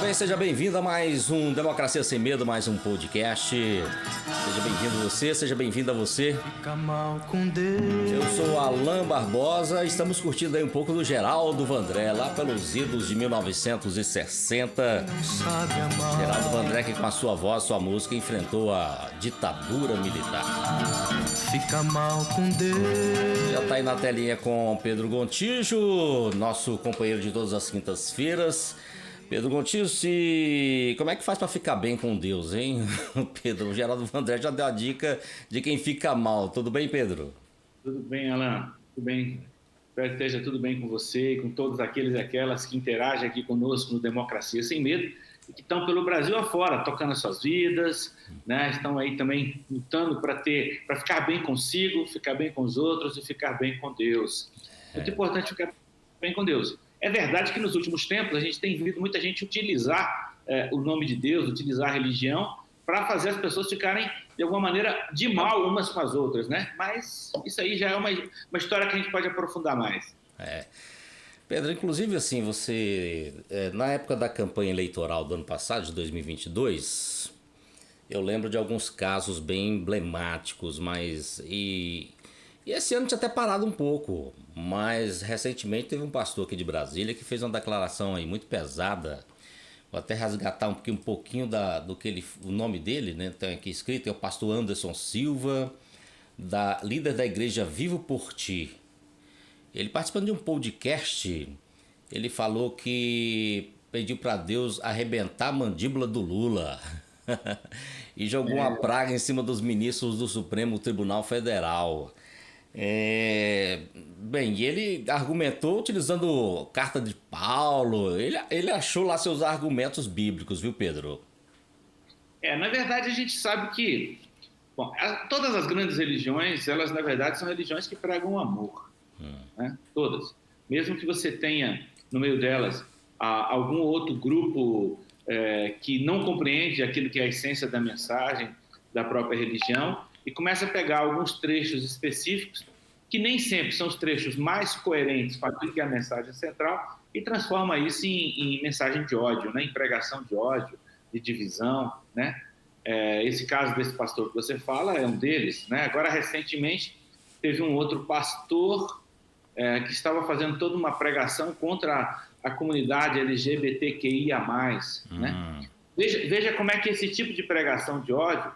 bem, seja bem-vindo a mais um Democracia Sem Medo, mais um podcast. Seja bem-vindo você, seja bem-vinda você. Eu sou Alain Barbosa, estamos curtindo aí um pouco do Geraldo Vandré, lá pelos idos de 1960. Geraldo Vandré que com a sua voz, sua música, enfrentou a ditadura militar. Fica mal com Deus. Já tá aí na telinha com Pedro Gontijo, nosso companheiro de todas as quintas-feiras. Pedro Gontijo, como é que faz pra ficar bem com Deus, hein? Pedro, o Geraldo Vandré já deu a dica de quem fica mal. Tudo bem, Pedro? Tudo bem, Alain. Tudo bem. Espero que esteja tudo bem com você e com todos aqueles e aquelas que interagem aqui conosco no Democracia Sem Medo e que estão pelo Brasil afora, tocando as suas vidas, né? Estão aí também lutando para ficar bem consigo, ficar bem com os outros e ficar bem com Deus. Muito importante ficar bem com Deus. É verdade que nos últimos tempos a gente tem visto muita gente utilizar o nome de Deus, utilizar a religião para fazer as pessoas ficarem, de alguma maneira, de mal umas com as outras, né? Mas isso aí já é uma história que a gente pode aprofundar mais. Pedro, inclusive assim, você, na época da campanha eleitoral do ano passado, de 2022, eu lembro de alguns casos bem emblemáticos, E esse ano tinha até parado um pouco, mas recentemente teve um pastor aqui de Brasília que fez uma declaração aí muito pesada. Vou até resgatar um pouquinho do que o nome dele, né? Tem aqui escrito, é o pastor Anderson Silva, líder da igreja Vivo por Ti. Ele participando de um podcast, ele falou que pediu para Deus arrebentar a mandíbula do Lula e jogou uma praga em cima dos ministros do Supremo Tribunal Federal. Bem, ele argumentou utilizando carta de Paulo. Ele achou lá seus argumentos bíblicos, viu, Pedro? Na verdade, a gente sabe que todas as grandes religiões, elas na verdade são religiões que pregam o amor, né? Todas. Mesmo que você tenha no meio delas algum outro grupo que não compreende aquilo que é a essência da mensagem da própria religião, e começa a pegar alguns trechos específicos, que nem sempre são os trechos mais coerentes com aquilo que é a mensagem central, e transforma isso em mensagem de ódio, né? Em pregação de ódio, de divisão, né? Esse caso desse pastor que você fala é um deles, né? Agora, recentemente, teve um outro pastor que estava fazendo toda uma pregação contra a comunidade LGBTQIA+, né? Veja como é que esse tipo de pregação de ódio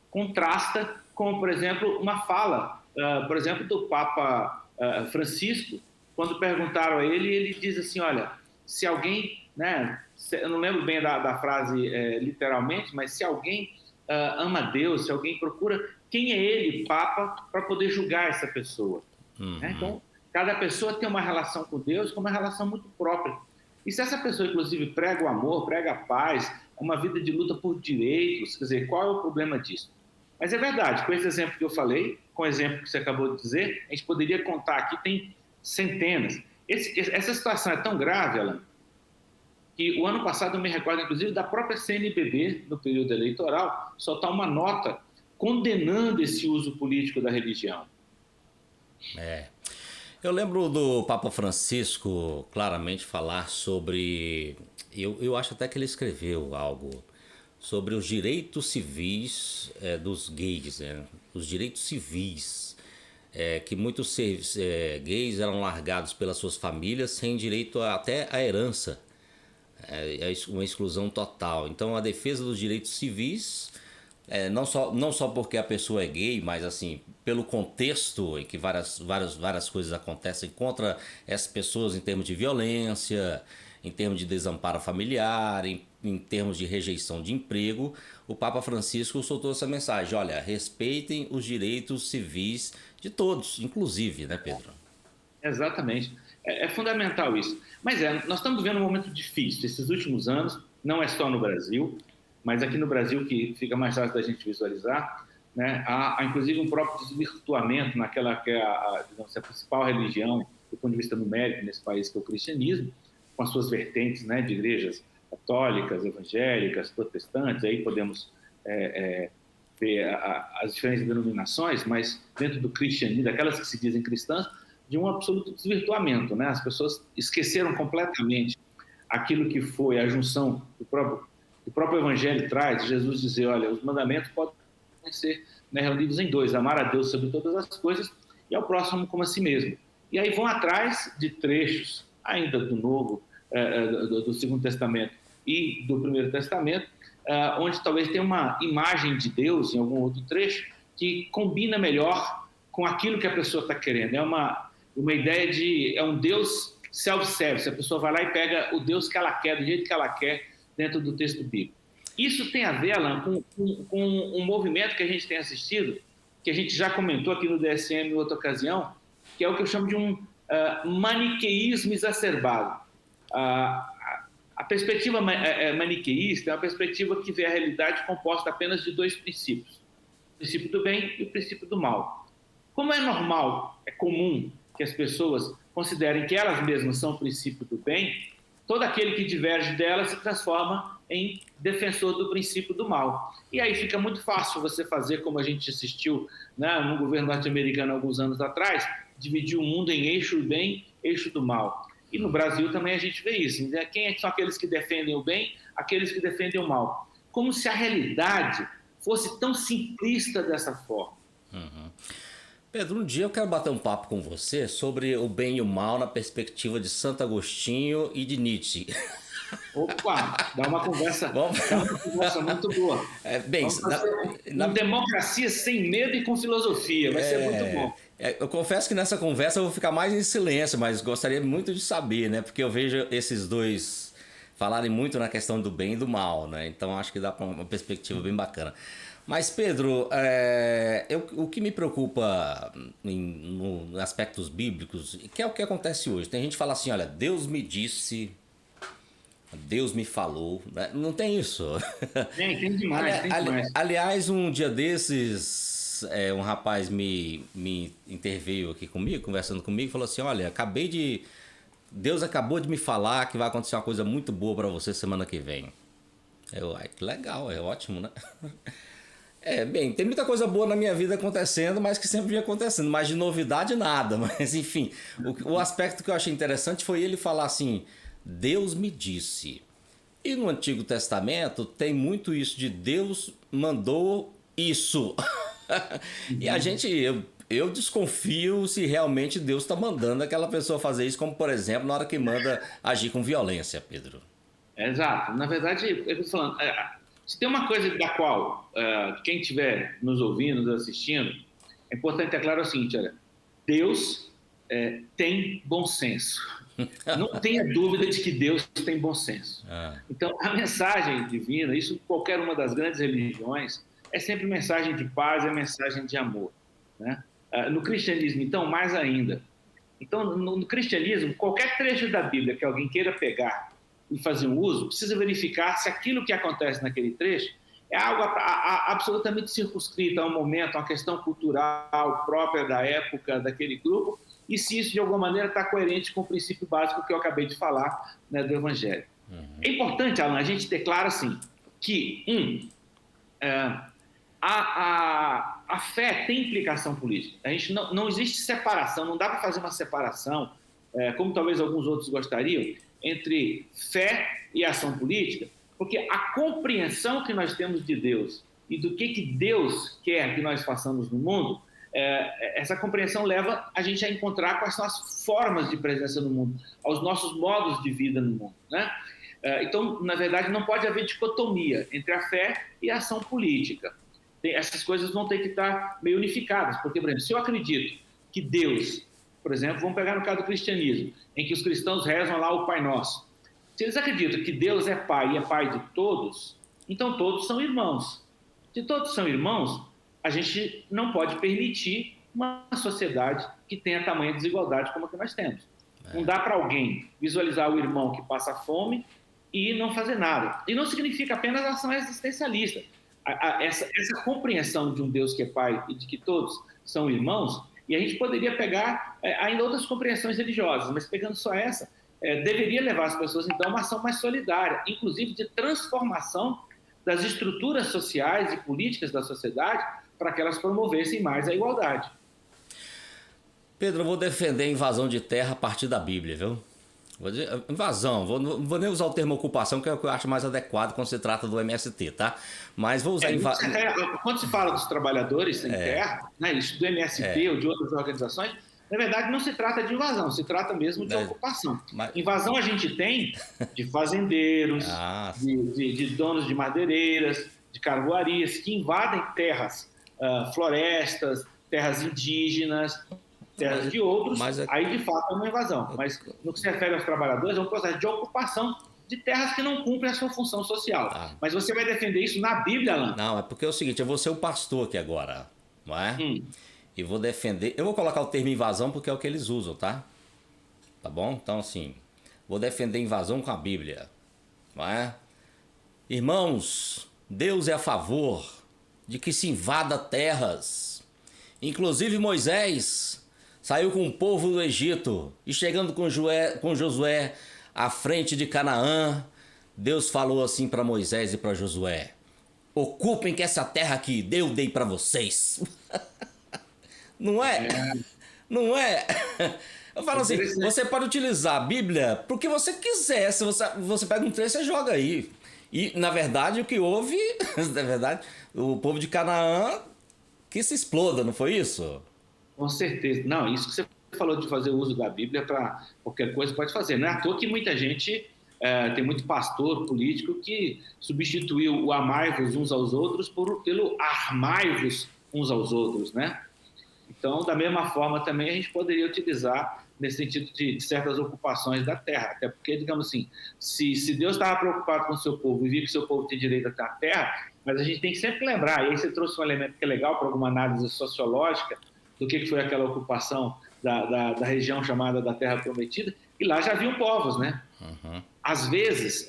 contrasta com, por exemplo, uma fala, por exemplo, do Papa Francisco, quando perguntaram a ele, ele diz assim, olha, se alguém, né, eu não lembro bem da frase literalmente, mas se alguém ama Deus, se alguém procura, quem é ele, Papa, para poder julgar essa pessoa? Né? Então, cada pessoa tem uma relação com Deus, com uma relação muito própria. E se essa pessoa, inclusive, prega o amor, prega a paz, uma vida de luta por direitos, quer dizer, qual é o problema disso? Mas é verdade, com esse exemplo que eu falei, com o exemplo que você acabou de dizer, a gente poderia contar aqui, tem centenas. Essa situação é tão grave, Alan, que o ano passado eu me recordo, inclusive, da própria CNBB, no período eleitoral, soltar uma nota condenando esse uso político da religião. Eu lembro do Papa Francisco claramente falar sobre... Eu acho até que ele escreveu algo sobre os direitos civis dos gays, né? Os direitos civis, que muitos gays eram largados pelas suas famílias sem direito até à herança, uma exclusão total. Então a defesa dos direitos civis, não só porque a pessoa é gay, mas assim, pelo contexto em que várias coisas acontecem contra essas pessoas em termos de violência, em termos de desamparo familiar, em termos de rejeição de emprego, o Papa Francisco soltou essa mensagem, olha, respeitem os direitos civis de todos, inclusive, né, Pedro? Exatamente. É fundamental isso. Mas nós estamos vivendo um momento difícil. Esses últimos anos, não é só no Brasil, mas aqui no Brasil que fica mais fácil da gente visualizar, né, há inclusive um próprio desvirtuamento naquela que é digamos, a principal religião do ponto de vista numérico nesse país, que é o cristianismo, com as suas vertentes, né, de igrejas católicas, evangélicas, protestantes, aí podemos ver as diferentes denominações, mas dentro do cristianismo, daquelas que se dizem cristãs, de um absoluto desvirtuamento, né? As pessoas esqueceram completamente aquilo que foi a junção que o próprio Evangelho traz, Jesus dizer, olha, os mandamentos podem ser, né, reunidos em dois, amar a Deus sobre todas as coisas e ao próximo como a si mesmo. E aí vão atrás de trechos, ainda do Novo, do Segundo Testamento e do Primeiro Testamento, onde talvez tenha uma imagem de Deus em algum outro trecho que combina melhor com aquilo que a pessoa está querendo. É uma ideia de... é um Deus self-service. A pessoa vai lá e pega o Deus que ela quer, do jeito que ela quer, dentro do texto bíblico. Isso tem a ver, Alan, com um movimento que a gente tem assistido, que a gente já comentou aqui no DSM em outra ocasião, que é o que eu chamo de um maniqueísmo exacerbado. A perspectiva maniqueísta é uma perspectiva que vê a realidade composta apenas de dois princípios: o princípio do bem e o princípio do mal. Como é normal, é comum que as pessoas considerem que elas mesmas são o princípio do bem, todo aquele que diverge delas se transforma em defensor do princípio do mal. E aí fica muito fácil você fazer, como a gente assistiu, né, no governo norte-americano alguns anos atrás, dividir o mundo em eixo do bem, eixo do mal. E no Brasil também a gente vê isso. Né? Quem são aqueles que defendem o bem, aqueles que defendem o mal? Como se a realidade fosse tão simplista dessa forma. Uhum. Pedro, um dia eu quero bater um papo com você sobre o bem e o mal na perspectiva de Santo Agostinho e de Nietzsche. Opa, dá uma conversa muito boa. Democracia sem medo e com filosofia, vai ser muito bom. Eu confesso que nessa conversa eu vou ficar mais em silêncio, mas gostaria muito de saber, né? Porque eu vejo esses dois falarem muito na questão do bem e do mal, né? Então acho que dá uma perspectiva bem bacana. Mas, Pedro, o que me preocupa nos aspectos bíblicos, que é o que acontece hoje. Tem gente que fala assim, olha, Deus me disse, Deus me falou, né? Não tem isso. Tem demais, tem demais. Aliás, um dia desses, um rapaz me interveio aqui comigo, conversando comigo, falou assim, olha, Deus acabou de me falar que vai acontecer uma coisa muito boa para você semana que vem. Que legal, é ótimo, né? Bem, tem muita coisa boa na minha vida acontecendo, mas que sempre vinha acontecendo, mas de novidade nada. Mas enfim, o aspecto que eu achei interessante foi ele falar assim, Deus me disse. E no Antigo Testamento tem muito isso de Deus mandou isso. E a gente, eu desconfio se realmente Deus está mandando aquela pessoa fazer isso, como por exemplo na hora que manda agir com violência, Pedro. Exato. Na verdade, eu estou falando... se tem uma coisa da qual quem estiver nos ouvindo, nos assistindo, é importante ter claro o seguinte, olha, Deus tem bom senso. Não tenha dúvida de que Deus tem bom senso. Então, a mensagem divina, isso em qualquer uma das grandes religiões, é sempre mensagem de paz, é mensagem de amor. Né? No cristianismo, então, mais ainda. Então, no cristianismo, qualquer trecho da Bíblia que alguém queira pegar e fazer um uso, precisa verificar se aquilo que acontece naquele trecho é algo absolutamente circunscrito a um momento, a uma questão cultural própria da época, daquele grupo, e se isso de alguma maneira está coerente com o princípio básico que eu acabei de falar, né, do Evangelho. É importante, Alan, a gente ter claro assim, que a fé tem implicação política. A gente não existe separação, não dá para fazer uma separação, como talvez alguns outros gostariam, entre fé e ação política, porque a compreensão que nós temos de Deus e do que Deus quer que nós façamos no mundo, essa compreensão leva a gente a encontrar quais são as formas de presença no mundo, aos nossos modos de vida no mundo, né? Então, na verdade, não pode haver dicotomia entre a fé e a ação política. Essas coisas vão ter que estar meio unificadas, porque, por exemplo, se eu acredito que Deus, por exemplo, vamos pegar no caso do cristianismo, em que os cristãos rezam lá o Pai Nosso. Se eles acreditam que Deus é Pai e é Pai de todos, então todos são irmãos. Se todos são irmãos, a gente não pode permitir uma sociedade que tenha tamanha desigualdade como a que nós temos. Não dá para alguém visualizar o irmão que passa fome e não fazer nada. E não significa apenas ação existencialista. Essa compreensão de um Deus que é Pai e de que todos são irmãos, e a gente poderia pegar ainda outras compreensões religiosas, mas pegando só essa, deveria levar as pessoas, então, a uma ação mais solidária, inclusive de transformação das estruturas sociais e políticas da sociedade para que elas promovessem mais a igualdade. Pedro, eu vou defender a invasão de terra a partir da Bíblia, viu? Vou dizer, invasão, não vou nem usar o termo ocupação, que é o que eu acho mais adequado quando se trata do MST, tá? Mas vou usar invasão. Quando se fala dos trabalhadores sem terra, né, isso do MST ou de outras organizações, na verdade não se trata de invasão, se trata mesmo de ocupação. Invasão a gente tem de fazendeiros, de donos de madeireiras, de carvoarias, que invadem terras, florestas, terras indígenas, terras de outros, aí de fato é uma invasão. Mas no que se refere aos trabalhadores, é um processo de ocupação de terras que não cumprem a sua função social. Mas você vai defender isso na Bíblia, Alan? Não, é porque é o seguinte, eu vou ser o pastor aqui agora, não é? E vou defender... Eu vou colocar o termo invasão porque é o que eles usam, tá? Tá bom? Então, assim, vou defender invasão com a Bíblia, não é? Irmãos, Deus é a favor de que se invada terras. Inclusive Moisés saiu com o povo do Egito e chegando com Josué à frente de Canaã, Deus falou assim para Moisés e para Josué: ocupem que essa terra aqui eu dei para vocês. Não é? Não é? Eu falo assim, você pode utilizar a Bíblia pro que você quiser. Se você pega um trecho, você joga aí. E, na verdade, o que houve, na verdade, o povo de Canaã que se exploda, não foi isso? Com certeza. Não, isso que você falou de fazer uso da Bíblia para qualquer coisa, pode fazer. Não é à toa que muita gente, tem muito pastor político que substituiu o amai-vos uns aos outros pelo armai-vos uns aos outros, né? Então, da mesma forma, também a gente poderia utilizar nesse sentido de certas ocupações da terra. Até porque, digamos assim, se Deus estava preocupado com o seu povo e viu que o seu povo tem direito à terra, mas a gente tem que sempre lembrar, e aí você trouxe um elemento que é legal para alguma análise sociológica do que foi aquela ocupação da região chamada da Terra Prometida, e lá já haviam povos, né? Às vezes,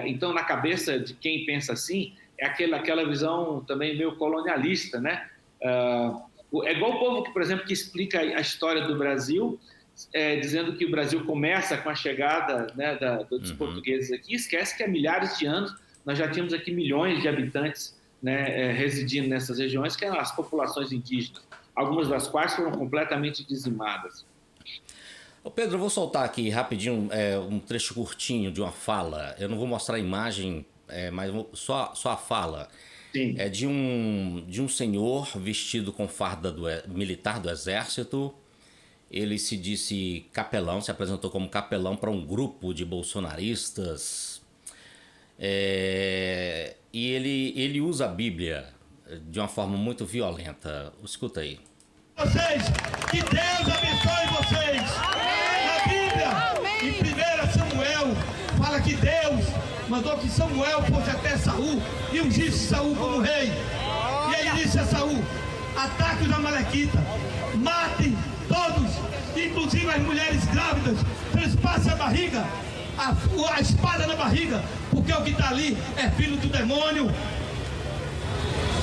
então, na cabeça de quem pensa assim, é aquela visão também meio colonialista, né? É igual o povo que, por exemplo, que explica a história do Brasil, dizendo que o Brasil começa com a chegada, né, dos portugueses aqui, e esquece que há milhares de anos nós já tínhamos aqui milhões de habitantes, né, residindo nessas regiões, que eram as populações indígenas, algumas das quais foram completamente dizimadas. Ô Pedro, eu vou soltar aqui rapidinho um trecho curtinho de uma fala. Eu não vou mostrar a imagem, mas só a fala. Sim. É de um senhor vestido com farda militar do exército. Ele se disse capelão, se apresentou como capelão para um grupo de bolsonaristas. E ele usa a Bíblia de uma forma muito violenta. Escuta aí. Vocês, que Deus abençoe vocês. Na Bíblia, em 1 Samuel, fala que Deus mandou que Samuel fosse até Saul e ungisse Saul como rei. E aí disse a Saul: ataque os amalequitas, matem todos, inclusive as mulheres grávidas, transpassem a barriga, a espada na barriga, porque o que está ali é filho do demônio.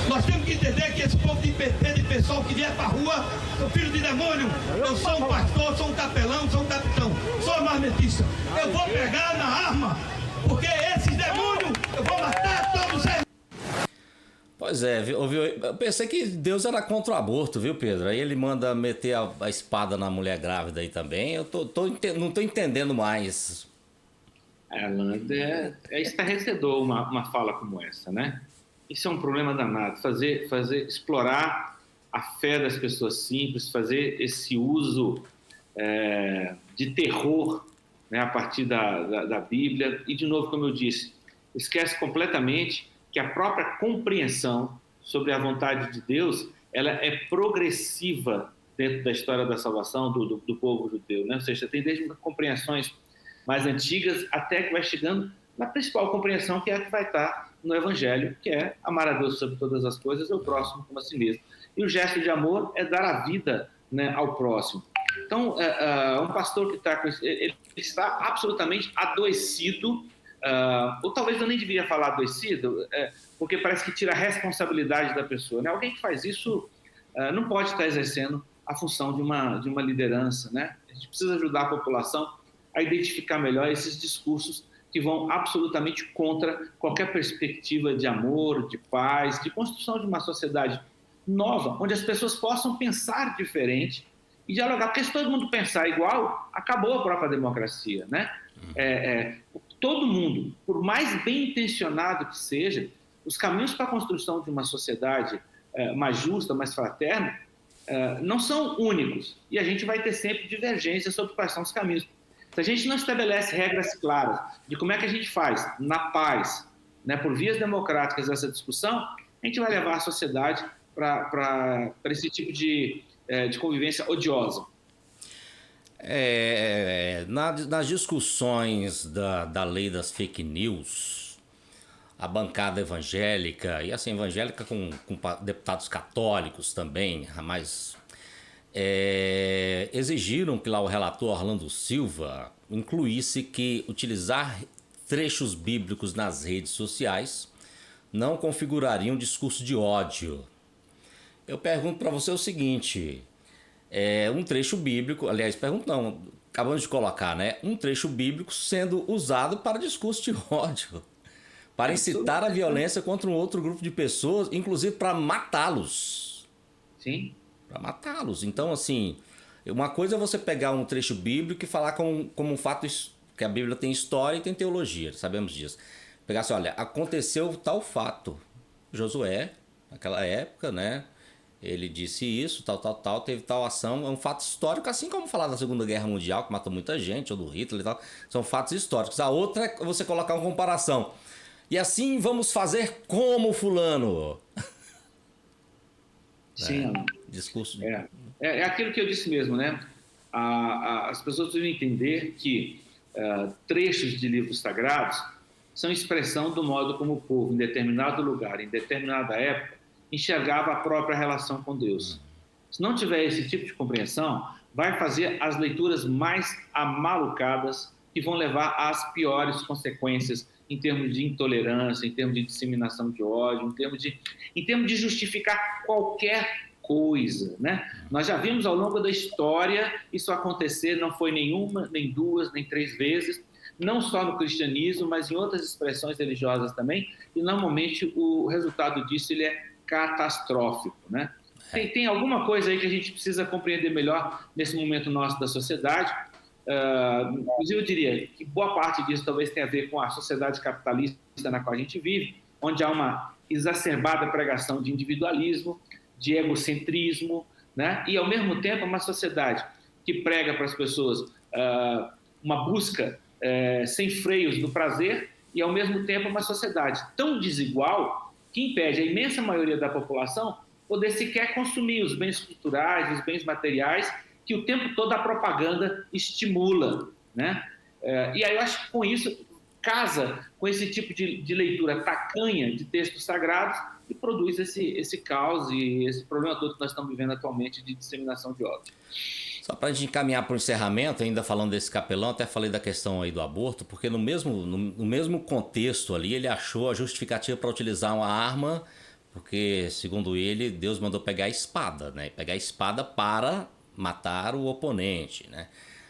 Nós temos que entender que esse povo de PT, de pessoal que vier para a rua, são filho de demônio. Eu sou um pastor, sou um capelão, sou um capitão, sou um marmetista. Eu vou pegar na arma, porque esses demônios, eu vou matar todos eles. Pois é, eu pensei que Deus era contra o aborto, viu, Pedro? Aí ele manda meter a espada na mulher grávida aí também. Eu não tô entendendo mais. Alan, é estarrecedor uma fala como essa, né? Isso é um problema danado, fazer explorar a fé das pessoas simples, fazer esse uso de terror, né, a partir da Bíblia. E, de novo, como eu disse, esquece completamente que a própria compreensão sobre a vontade de Deus, ela é progressiva dentro da história da salvação do povo judeu, né? Ou seja, tem desde compreensões mais antigas até que vai chegando na principal compreensão, que é a que vai estar no Evangelho, que é amar a Deus sobre todas as coisas e o próximo como a si mesmo. E o gesto de amor é dar a vida, né, ao próximo. Então, um pastor que está com isso, ele está absolutamente adoecido, ou talvez eu nem deveria falar adoecido, porque parece que tira a responsabilidade da pessoa, né? Alguém que faz isso não pode estar exercendo a função de uma liderança, né? A gente precisa ajudar a população a identificar melhor esses discursos que vão absolutamente contra qualquer perspectiva de amor, de paz, de construção de uma sociedade nova, onde as pessoas possam pensar diferente e dialogar, porque se todo mundo pensar igual, acabou a própria democracia, né? Todo mundo, por mais bem intencionado que seja, os caminhos para a construção de uma sociedade mais justa, mais fraterna, não são únicos, e a gente vai ter sempre divergências sobre quais são os caminhos. Se a gente não estabelece regras claras de como é que a gente faz, na paz, né, por vias democráticas, essa discussão, a gente vai levar a sociedade para esse tipo de convivência odiosa. Nas discussões da lei das fake news, a bancada evangélica, e assim, evangélica com deputados católicos também, mas exigiram que lá o relator Orlando Silva incluísse que utilizar trechos bíblicos nas redes sociais não configuraria um discurso de ódio. Eu pergunto para você o seguinte... um trecho bíblico, aliás, pergunto não, acabamos de colocar, né? Um trecho bíblico sendo usado para discurso de ódio, para incitar a violência contra um outro grupo de pessoas, inclusive para matá-los. Sim. Para matá-los. Então, assim, uma coisa é você pegar um trecho bíblico e falar como um fato, que a Bíblia tem história e tem teologia, sabemos disso. Pegar assim, olha, aconteceu tal fato. Josué, naquela época, né? Ele disse isso, tal, teve tal ação. É um fato histórico, assim como falar da Segunda Guerra Mundial, que matou muita gente, ou do Hitler e tal. São fatos históricos. A outra é você colocar uma comparação. E assim vamos fazer como fulano. Sim. Discurso. É aquilo que eu disse mesmo, né? As pessoas precisam entender que trechos de livros sagrados são expressão do modo como o povo, em determinado lugar, em determinada época, enxergava a própria relação com Deus. Se não tiver esse tipo de compreensão, vai fazer as leituras mais amalucadas que vão levar às piores consequências em termos de intolerância, em termos de disseminação de ódio, em termos de justificar qualquer coisa, né? Nós já vimos ao longo da história isso acontecer, não foi nenhuma, nem duas, nem três vezes, não só no cristianismo, mas em outras expressões religiosas também, e normalmente o resultado disso ele é catastrófico, né? Tem alguma coisa aí que a gente precisa compreender melhor nesse momento nosso da sociedade. Inclusive eu diria que boa parte disso talvez tenha a ver com a sociedade capitalista na qual a gente vive, onde há uma exacerbada pregação de individualismo, de egocentrismo, né? E ao mesmo tempo uma sociedade que prega para as pessoas uma busca sem freios do prazer, e ao mesmo tempo uma sociedade tão desigual que impede a imensa maioria da população poder sequer consumir os bens culturais, os bens materiais que o tempo todo a propaganda estimula, né? E aí eu acho que com isso casa com esse tipo de leitura tacanha de textos sagrados e produz esse caos e esse problema todo que nós estamos vivendo atualmente de disseminação de ódio. Só para a gente encaminhar para o encerramento, ainda falando desse capelão, até falei da questão aí do aborto, porque no mesmo contexto ali, ele achou a justificativa para utilizar uma arma, porque, segundo ele, Deus mandou pegar a espada, né? Pegar a espada para matar o oponente, né?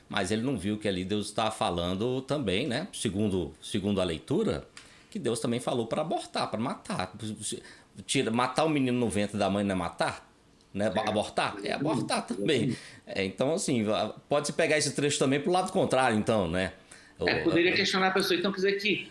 Mas ele não viu que ali Deus estava falando também, né? Segundo a leitura, que Deus também falou para abortar, para matar. Matar o menino no ventre da mãe não é matar? Né? Abortar? É abortar também. Então, assim, pode-se pegar esse trecho também pro lado contrário, então, né? Poderia questionar a pessoa, então, quer dizer que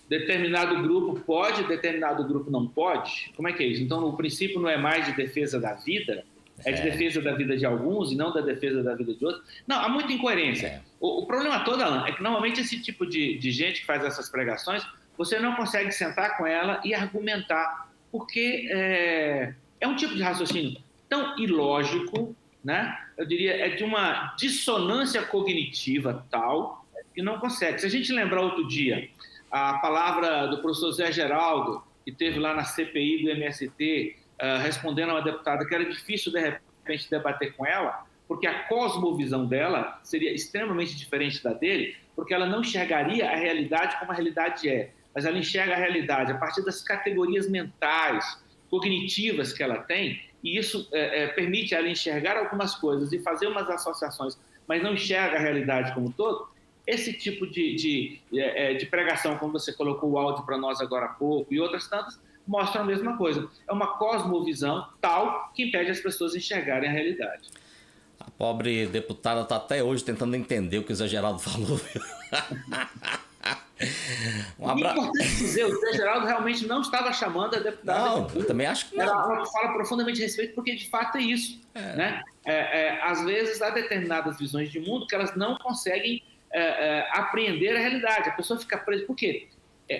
determinado grupo pode, determinado grupo não pode? Como é que é isso? Então, o princípio não é mais de defesa da vida? É de defesa da vida de alguns e não da defesa da vida de outros? Não, há muita incoerência. O problema todo, Alan, é que normalmente esse tipo de gente que faz essas pregações, você não consegue sentar com ela e argumentar, porque é um tipo de raciocínio tão ilógico, né? Eu diria, é de uma dissonância cognitiva tal que não consegue. Se a gente lembrar outro dia a palavra do professor Zé Geraldo, que teve lá na CPI do MST, respondendo a uma deputada que era difícil, de repente, debater com ela, porque a cosmovisão dela seria extremamente diferente da dele, porque ela não enxergaria a realidade como a realidade é, mas ela enxerga a realidade a partir das categorias mentais, cognitivas que ela tem, e isso permite ela enxergar algumas coisas e fazer umas associações, mas não enxerga a realidade como um todo. Esse tipo de pregação, como você colocou o áudio para nós agora há pouco, e outras tantas, mostram a mesma coisa. É uma cosmovisão tal que impede as pessoas de enxergarem a realidade. A pobre deputada está até hoje tentando entender o que o Zé Geraldo falou. Um É abraço. importante dizer, o Zé Geraldo realmente não estava chamando a deputada. Não, eu também acho que não. Ela fala profundamente a respeito, porque de fato é isso. Né? Às vezes há determinadas visões de mundo que elas não conseguem apreender a realidade. A pessoa fica presa. Por quê?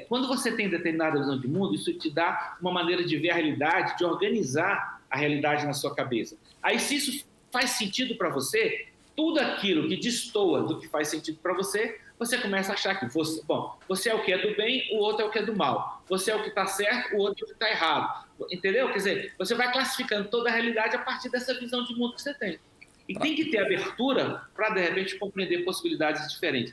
Quando você tem determinada visão de mundo, isso te dá uma maneira de ver a realidade, de organizar a realidade na sua cabeça. Aí, se isso faz sentido para você, tudo aquilo que destoa do que faz sentido para você, você começa a achar que você é o que é do bem, o outro é o que é do mal. Você é o que está certo, o outro é o que está errado. Entendeu? Quer dizer, você vai classificando toda a realidade a partir dessa visão de mundo que você tem. E tem que ter abertura para, de repente, compreender possibilidades diferentes.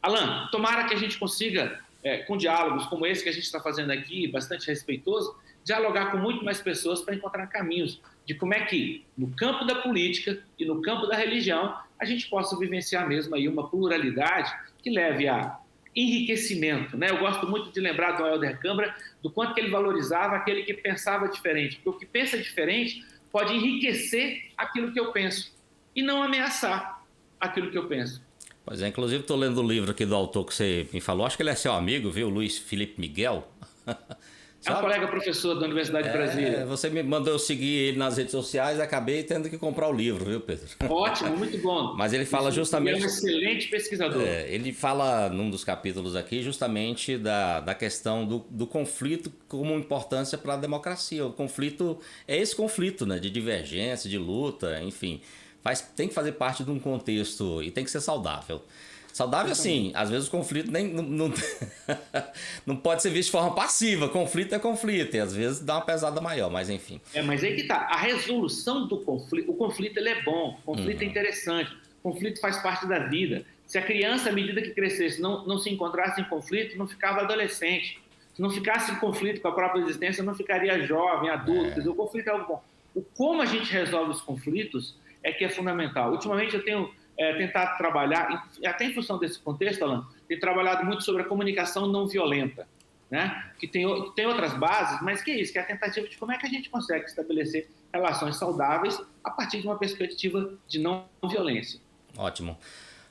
Alan, tomara que a gente consiga, com diálogos como esse que a gente está fazendo aqui, bastante respeitoso, dialogar com muito mais pessoas para encontrar caminhos de como é que, no campo da política e no campo da religião, a gente possa vivenciar mesmo aí uma pluralidade que leve a enriquecimento. Né? Eu gosto muito de lembrar do Helder Câmara, do quanto que ele valorizava aquele que pensava diferente, porque o que pensa diferente pode enriquecer aquilo que eu penso e não ameaçar aquilo que eu penso. Pois é, inclusive estou lendo o livro aqui do autor que você me falou, acho que ele é seu amigo, viu? Luiz Felipe Miguel. É um colega professor da Universidade de Brasília. Você me mandou eu seguir ele nas redes sociais e acabei tendo que comprar o livro, viu, Pedro? Ótimo, muito bom. Mas ele fala justamente... Ele é um excelente pesquisador. Ele fala, num dos capítulos aqui, justamente da questão do conflito como importância para a democracia. O conflito é esse conflito, né, de divergência, de luta, enfim. Tem que fazer parte de um contexto e tem que ser saudável. Saudável, assim, às vezes o conflito não pode ser visto de forma passiva. Conflito é conflito, e às vezes dá uma pesada maior, mas enfim. Mas aí que tá, a resolução do conflito, o conflito ele é bom, o conflito é interessante, o conflito faz parte da vida. Se a criança, à medida que crescesse, não se encontrasse em conflito, não ficava adolescente. Se não ficasse em conflito com a própria existência, não ficaria jovem, adulto. Quer dizer, o conflito é algo bom. O como a gente resolve os conflitos é que é fundamental. Ultimamente eu tenho tentado trabalhar, até em função desse contexto, Alan, tenho trabalhado muito sobre a comunicação não violenta, né? Que tem outras bases, mas que é isso, que é a tentativa de como é que a gente consegue estabelecer relações saudáveis a partir de uma perspectiva de não violência. Ótimo.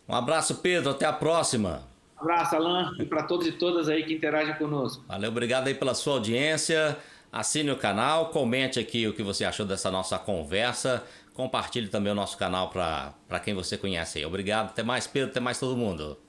Um abraço, Pedro, até a próxima. Um abraço, Alan, e para todos e todas aí que interagem conosco. Valeu, obrigado aí pela sua audiência. Assine o canal, comente aqui o que você achou dessa nossa conversa. Compartilhe também o nosso canal para quem você conhece aí. Obrigado, até mais, Pedro, até mais todo mundo.